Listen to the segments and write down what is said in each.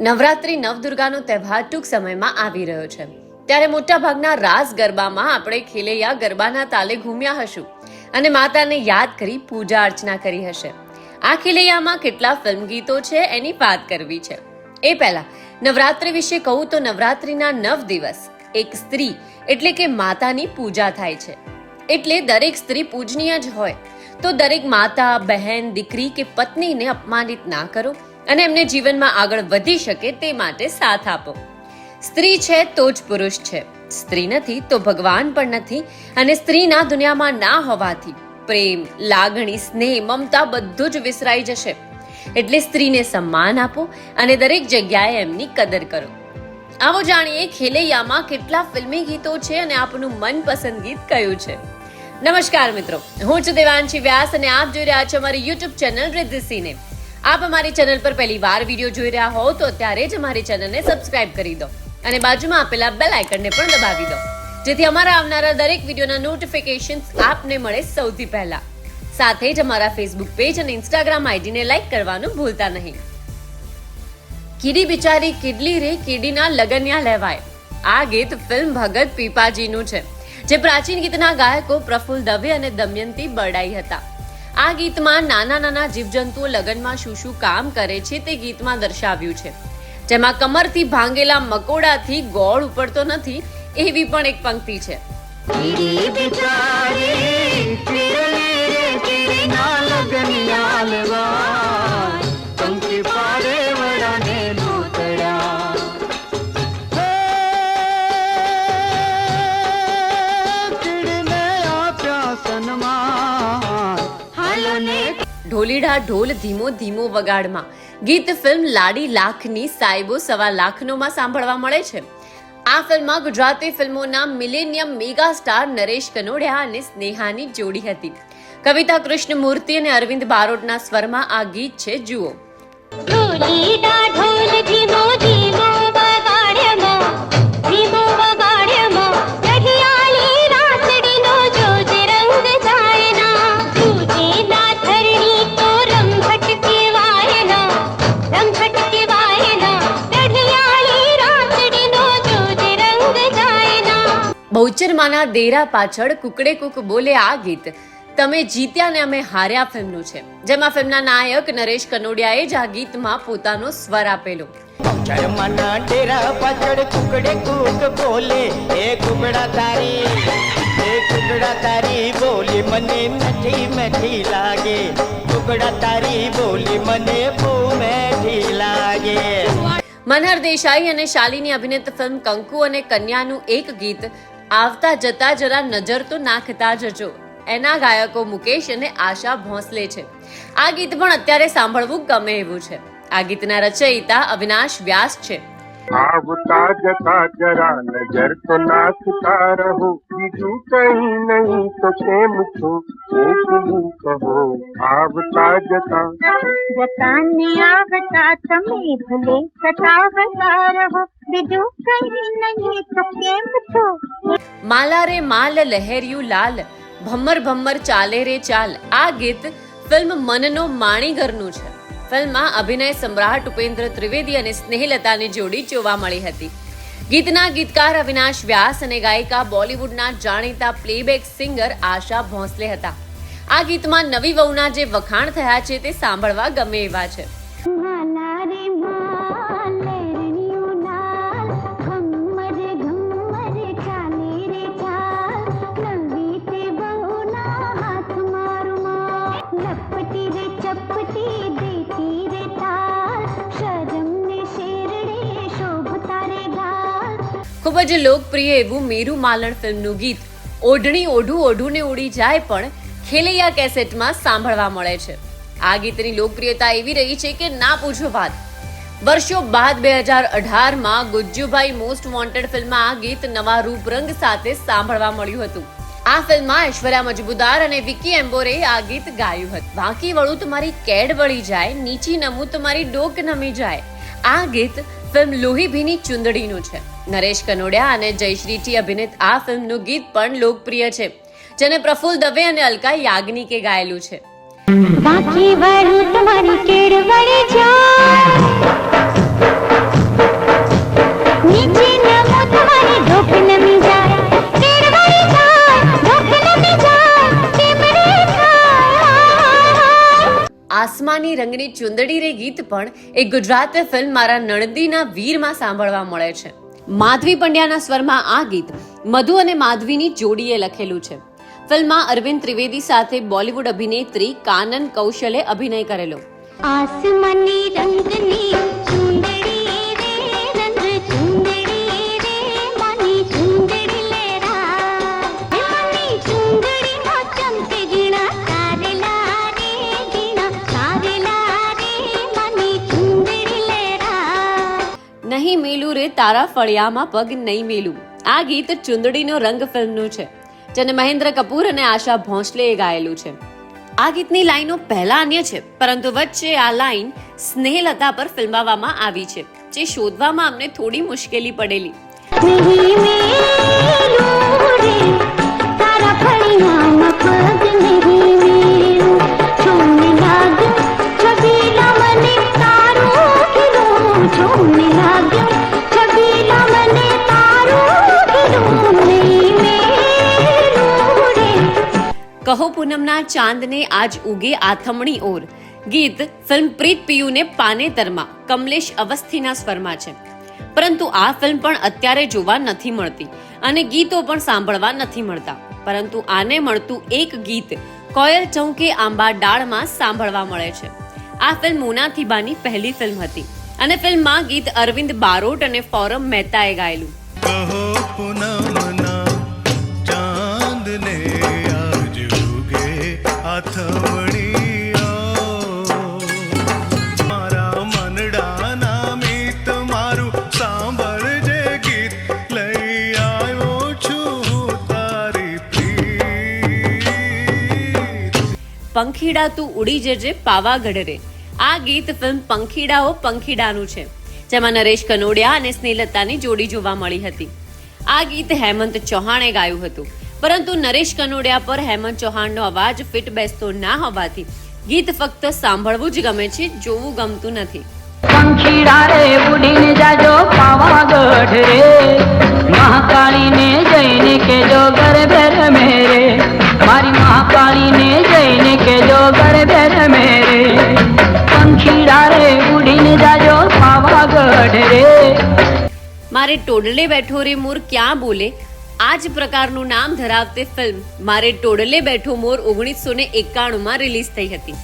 નવરાત્રી નવદુર્ગાનો તહેવાર ટૂંક સમયમાં આવી રહ્યો છે ત્યારે મોટાભાગના રાસ ગરબામાં આપણે ખેલૈયા ગરબાના તાલે ઘૂમ્યા હશું અને માતાને યાદ કરી પૂજા અર્ચના કરી હશે. આ ખેલૈયામાં કેટલા ફિલ્મ ગીતો છે એની વાત કરવી છે. એ પહેલા નવરાત્રી વિશે કહું તો નવરાત્રીના 9 દિવસ એક સ્ત્રી એટલે કે માતાની પૂજા થાય છે. એટલે દરેક સ્ત્રી પૂજનીય જ હોય તો દરેક માતા, બહેન, દીકરી કે પત્નીને અપમાનિત ના કરો અને એમને જીવનમાં આગળ વધી શકે તે માટે સાથ આપો. સ્ત્રી છે તો જ પુરુષ છે, સ્ત્રી નથી તો ભગવાન પણ નથી. અને સ્ત્રીના દુનિયામાં ના હોવાથી પ્રેમ, લાગણી, સ્નેહ, મમતા બધું જ વિસરાઈ જશે. એટલે સ્ત્રીને સન્માન આપો અને દરેક જગ્યાએ એમની કદર કરો. આવો જાણીએ ખેલૈયામાં કેટલા ફિલ્મી ગીતો છે અને આપનું મનપસંદ ગીત કયું છે. નમસ્કાર મિત્રો, હું છું દેવાંશી વ્યાસ અને આપ જોઈ રહ્યા છો અમારી YouTube ચેનલ રિદ્ધિ સિને. આપ અમારી ચેનલ પર પહેલી વાર વિડીયો જોઈ રહ્યા હો તો અત્યારે જ અમારી ચેનલને સબસ્ક્રાઇબ કરી દો અને બાજુમાં આપેલા બેલ આઇકનને પણ દબાવી દો જેથી અમારા આવનારા દરેક વિડીયોના નોટિફિકેશન્સ આપને મળે સૌથી પહેલા. સાથે જ અમારા ફેસબુક પેજ અને ઇન્સ્ટાગ્રામ આઈડીને લાઈક કરવાનું ભૂલતા નહીં. કીડી બિચારી કિડલી રે કીડીના લગન્યા લેવાય. આ ગીત ફિલ્મ ભગત પીપાજીનું છે જે પ્રાચીન ગીતના ગાયકો પ્રફુલ્લ દવે અને દમયંતી બરડાઈ હતા. આ ગીતમાં નાના નાના જીવજંતુઓ લગનમાં શું શું કામ કરે છે તે ગીતમાં દર્શાવ્યું છે. જેમાં કમરથી ભાંગેલા મકોડાથી ગોળ ઉપડતો નથી એવી પણ એક પંક્તિ છે. ઢોલીડા ઢોલ ધીમો ધીમો વગાડમાં ગીત ફિલ્મ લાડી લાખની સાહેબો સવા લાખનોમાં સાંભળવા મળે છે. આ ફિલ્મમાં ગુજરાતી ફિલ્મોના millennium mega star Naresh Kanodia અને સ્નેહાની જોડી હતી. કવિતા કૃષ્ણમૂર્તિ અને અરવિંદ બારોટના સ્વરમાં આ ગીત છે. જુઓ. ઢોલીડા ઢોલ ધીમો ધીમો વગાડમાં ધીમો વગાડમાં રઢિયાળી રાસડીનો જોજ રંગ જાયના તુજેના ધરણી તો રંગટ કેવાયના રંગટ કેવાયના રઢિયાળી રાસડીનો જોજ રંગ જાયના. બહુચરમાના દેરા પાછળ કુકડે કુક બોલે આ ગીત તમે જીત્યા ને અમે હાર્યા ફિલ્મનું છે જેમાં ફિલ્મના નાયક નરેશ કનોડિયાએ જ આ ગીતમાં પોતાનો સ્વર આપેલો. ચરમના ડેરા પાછળ કુકડે કુક બોલે એ કુકડા તારી બોલી મને મીઠી મીઠી લાગે કુકડા તારી બોલી મને બહુ મીઠી લાગે. મનહર દેસાઈ અને શાલિની અભિનીત ફિલ્મ કંકુ અને કન્યાનું એક ગીત આવતા જતા જરા નજર તો નાખતા જજો. એના ગાયકો મુકેશ અને આશા ભોંસલે છે. આ ગીત પણ અત્યારે સાંભળવું ગમે એવું છે. આ ગીતના રચયિતા અવિનાશ વ્યાસ છે. આવતા જતા જરા નજર તો નાખતા રહો બીજું કઈ નહીં તો કેમ છો એકલું કહો. આવતા જતા જતાને આવતા તમે ભલે સતાવતા રહો બીજું કઈ નહીં તો કેમ છો. માલા રે માલ લહેરિયું લાલ ભમ્મર ભમ્મર ચાલે રે ચાલ. આ ગીત ફિલ્મ મનનો માણીગરનું છે. ફિલ્મમાં અભિનય સમ્રાટ ઉપેન્દ્ર ત્રિવેદી અને સ્નેહલતાની જોડી જોવા મળી હતી. ગીતના ગીતકાર અવિનાશ વ્યાસ અને ગાયિકા બોલિવૂડના જાણીતા પ્લેબેક સિંગર આશા ભોંસલે હતા. આ ગીતમાં નવી વહુના જે વખાણ થયા છે તે સાંભળવા ગમે એવા છે. ખૂબ જ લોકપ્રિય એવું મીરુ માલણ ફિલ્મનું ગીત ઓઢણી ઓઢું ઓઢું ને ઉડી જાય પણ ખેલૈયા કેસેટમાં સાંભળવા મળે છે. આ ગીતની લોકપ્રિયતા એવી રહી છે કે ના પૂછો વાત. વર્ષો બાદ 2018માં ગુજ્જુભાઈ મોસ્ટ વોન્ટેડ ફિલ્મમાં આ ગીત નવા રૂપરંગ સાથે સાંભળવા મળ્યું હતું. આ ફિલ્મમાં ઐશ્વર્યા મજમુદાર અને વિકી એમ્બોરે આ ગીત ગાયું હતું. વાંકી વળું તમારી કેડ વળી જાય, નીચી નમું તમારી ડોક નમી જાય. આ ગીત ફિલ્મ લોહી ભીની ચુંદડીનું છે. નરેશ કનોડિયા અને જયશ્રીથી અભિનીત આ ફિલ્મનું ગીત પણ લોકપ્રિય છે જેને પ્રફુલ્લ દવે અને અલકા યાજ્ઞિકે ગાયેલું છે. વાંકી વળું તમારી કેડ વળી જાય આસમાની રંગની ચુંદડી રે ગીત પણ એક ગુજરાતી ફિલ્મ મારા નણદીના વીરમાં સાંભળવા મળે છે. માધવી પંડ્યાના સ્વરમાં આ ગીત મધુ અને માધવીની જોડીએ લખેલું છે. ફિલ્મમાં અરવિંદ ત્રિવેદી સાથે બોલિવૂડ અભિનેત્રી કાનન કૌશલે અભિનય કરેલો. आसमानी रंगनी चुंदड़ी रे रंग चुंदड़ी रे मनी चुंदड़ी लेरा मनी चुंदड़ी नो चमके जीना तारेला रे मनी चुंदड़ी लेरा નહીં મેલું રે તારા ફળિયામાં પગ નહીં મેલું. આ ગીત ચુંદડીનો રંગ ફિલ્મનું છે, જેને મહેન્દ્ર કપૂર અને આશા ભોંસલેએ ગાયેલું છે. આ ગીતની લાઈનો પહેલા અન્ય છે, પરંતુ વચ્ચે આ લાઈન સ્નેહલતા પર ફિલ્માવવામાં આવી છે, જે શોધવામાં અમને થોડી મુશ્કેલી પડેલી. नहीं मेलू रे तारा फड़ियामा पग नहीं मेलू छूने लाग्यो छबीला મને તારું ખીલું છૂને लाग्यो छबीला મને તારું ખીલું નહીં મેલू રે. કહો પૂનમના ચાંદને આજ ઉગે આથમણી ઓર ગીત ફિલ્મ પ્રીત પિયુને પાનેતરમાં કમલેશ અવસ્થીના સ્વરમાં છે. પરંતુ આ ફિલ્મ પણ અત્યારે જોવા નથી મળતી અને ગીતો પણ સાંભળવા નથી મળતા. પરંતુ આને મળતું એક ગીત કોયલ ચૌકે આંબા ડાળમાં સાંભળવા મળે છે. આ ફિલ્મ મોના થીબાની પહેલી ફિલ્મ હતી અને ફિલ્મમાં ગીત અરવિંદ બારોટ અને ફોરમ મહેતાએ ગાયેલું. કહો પૂનમના ચાંદને આજ ઉગે આથમણીઓ મારા મનડાના મીત મારું સાંભળજે ગીત લઈ આવ્યો છું તારી પ્રીત. પંખીડા તું ઉડી જજે પાવાગઢ રે. આ ગીત ફિલ્મ પંખીડાઓ પંખીડાનું છે, જેમાં નરેશ કનોડિયા અને સ્નેહલતાની જોડી જોવા મળી હતી. આ ગીત હેમંત ચૌહાણે ગાયું હતું, પરંતુ નરેશ કનોડિયા પર હેમંત ચૌહાણનો અવાજ ફિટ બેસતો ના હોવાથી ગીત ફક્ત સાંભળવું જ ગમે છે, જોવું ગમતું નથી. પંખીડા રે ઉડીને જાજો પાવાગઢ રે મહાકાળીને જઈને કેજો ગરબે રમે રે મારી મહાકાળીને જઈને કેજો ગરબે રમે રે પંખીડા રે ઉડીને જાજો પાવાગઢ રે. મારે ટોડલે બેઠો રે મોર ક્યાં બોલે. આ જ પ્રકારનું નામ ધરાવતી ફિલ્મ મારે ટોડલે બેઠો મોર 1991માં રિલીઝ થઈ હતી,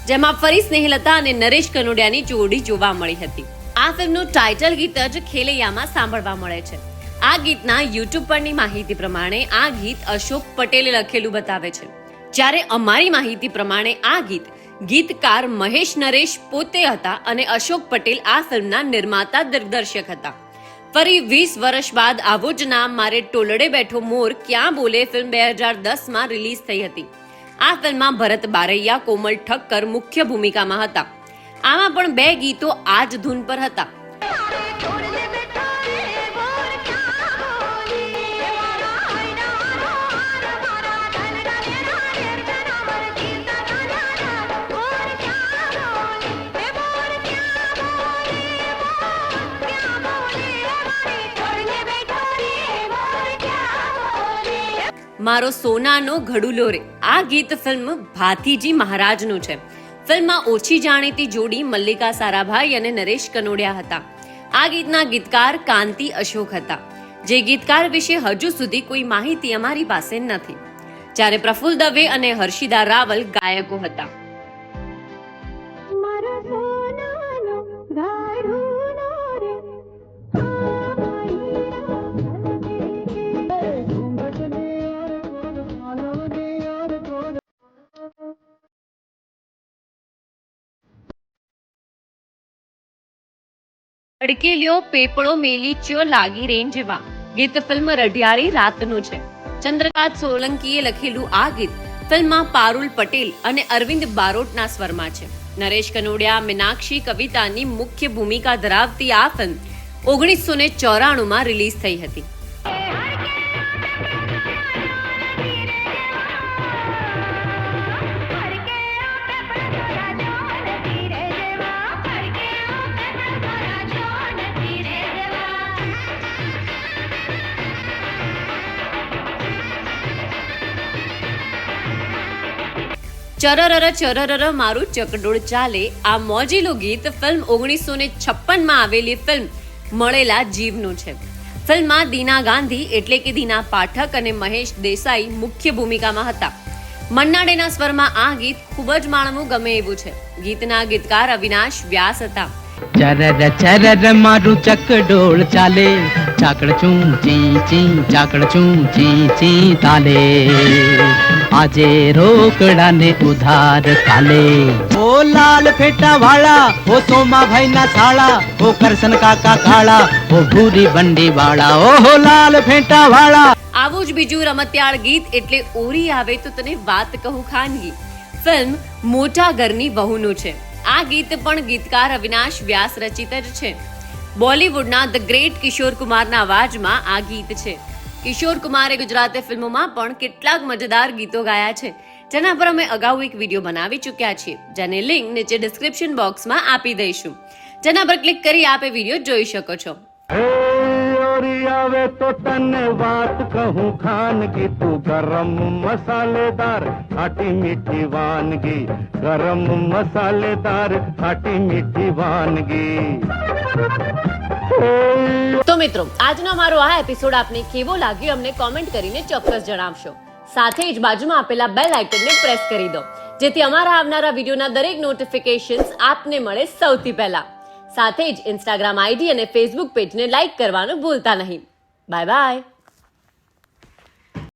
જેમાં ફરી સ્નેહલતા અને નરેશ કનોડિયાની જોડી જોવા મળી હતી. આ ફિલ્મનું ટાઇટલ ગીત જ ખેલૈયામાં સાંભળવા મળે છે. આ ગીતના યુટ્યુબ પરની માહિતી પ્રમાણે આ ગીત અશોક પટેલે લખેલું બતાવે છે, જ્યારે અમારી માહિતી પ્રમાણે આ ગીતકાર મહેશ નરેશ પોતે હતા અને અશોક પટેલ આ ફિલ્મના નિર્માતા દિગ્દર્શક હતા. ફરી 20 વર્ષ બાદ આવું જ નામ મારે ટોલડે બેઠો મોર ક્યાં બોલે ફિલ્મ 2010માં રિલીઝ થઈ હતી. આ ફિલ્મમાં ભરત બારૈયા, કોમલ ઠક્કર મુખ્ય ભૂમિકામાં હતા. આમાં પણ 2 ગીતો આ જ ધૂન પર હતા. મારો સોનાનો ઘડુલો રે. આ ગીત ફિલ્મ ભાતીજી મહારાજનું છે. ફિલ્મમાં ઓછી જાણીતી જોડી મલ્લિકા સારાભાઈ અને નરેશ કનોડિયા હતા. આ ગીતના ગીતકાર કાંતિ અશોક હતા, જે ગીતકાર વિશે હજુ સુધી કોઈ માહિતી અમારી પાસે નથી, જ્યારે પ્રફુલ્લ દવે અને હર્ષિદા રાવલ ગાયકો હતા. મારો સોનાનો ગાઢુલો રે અડકે લ્યો પેપળો મેલી ચ્યો લાગી રેંજવા. ગીત ફિલ્મ રઢિયારી રાતનું છે. ચંદ્રકાંત સોલંકીએ લખેલું આ ગીત ફિલ્મમાં પારુલ પટેલ અને અરવિંદ બારોટના સ્વરમાં છે. નરેશ કનોડિયા, મીનાક્ષી કવિતાની મુખ્ય ભૂમિકા ધરાવતી આ ફિલ્મ 1994માં રિલીઝ થઈ હતી. ચરરર મારું ચકડોળ ચાલે આ મોજીલું ગીત ફિલ્મ 1956માં આવેલી ફિલ્મ મળેલા જીવનું છે. ફિલ્મમાં દીના ગાંધી એટલે કે દીના પાઠક અને મહેશ દેસાઈ મુખ્ય ભૂમિકામાં હતા. મન્નાડેના સ્વરમાં આ ગીત ખૂબ જ માણવું ગમે એવું છે. ગીતના ગીતકાર અવિનાશ વ્યાસ હતા. ચરર ચરર મારું ચકડોળ ચાલે, ચાકડ ચૂં ચી ચી, ચાકડ ચૂં ચી ચી તાલે, આજે રોકડા ને ઉધાર કાલે. ઓ લાલ ફેટા વાળા, ઓ સોમા ભાઈ ના સાળા, ઓ કરશન કાકા કાળા, ઓ ભૂરી બંડી વાળા, ઓ લાલ ફેટા વાળા. આવું જ બીજું રમતિયાળ ગીત એટલે ઓરી આવે તો તને વાત કહું ખાનગી ફિલ્મ મોટા ઘરની વહુનું છે. આ ગીત પણ ગીતકાર અવિનાશ વ્યાસ રચિત જ છે. બોલિવૂડના ધ ગ્રેટ કિશોર કુમારના અવાજમાં આ ગીત છે. કિશોર કુમારે ગુજરાતી ફિલ્મોમાં પણ કેટલાક મજેદાર ગીતો ગાયા છે, જેના પર અમે અગાઉ એક વિડીયો બનાવી ચૂક્યા છીએ, જેની લિંક નીચે ડિસ્ક્રિપ્શન બોક્સમાં આપી દઈશું, જેના પર ક્લિક કરી આપ એ વિડીયો જોઈ શકો છો. આવે તો તને વાત કહું ખાનગી, તું ગરમ મસાલેદાર ખાટી મીઠી વાનગી, ગરમ મસાલેદાર ખાટી મીઠી વાનગી. તો મિત્રો, આજનો અમારો આ એપિસોડ આપને કેવો લાગ્યો અમને કોમેન્ટ કરીને ચોક્કસ જણાવશો. સાથે જ બાજુમાં આપેલા બેલ આઇકનને પ્રેસ કરી દો, જેથી અમારા આવનારા વિડીયોના દરેક નોટિફિકેશન્સ આપને મળે સૌથી પહેલા. સાથે જ ઇન્સ્ટાગ્રામ આઈડી અને ફેસબુક પેજને લાઇક કરવાનું ભૂલતા નહીં. Bye bye.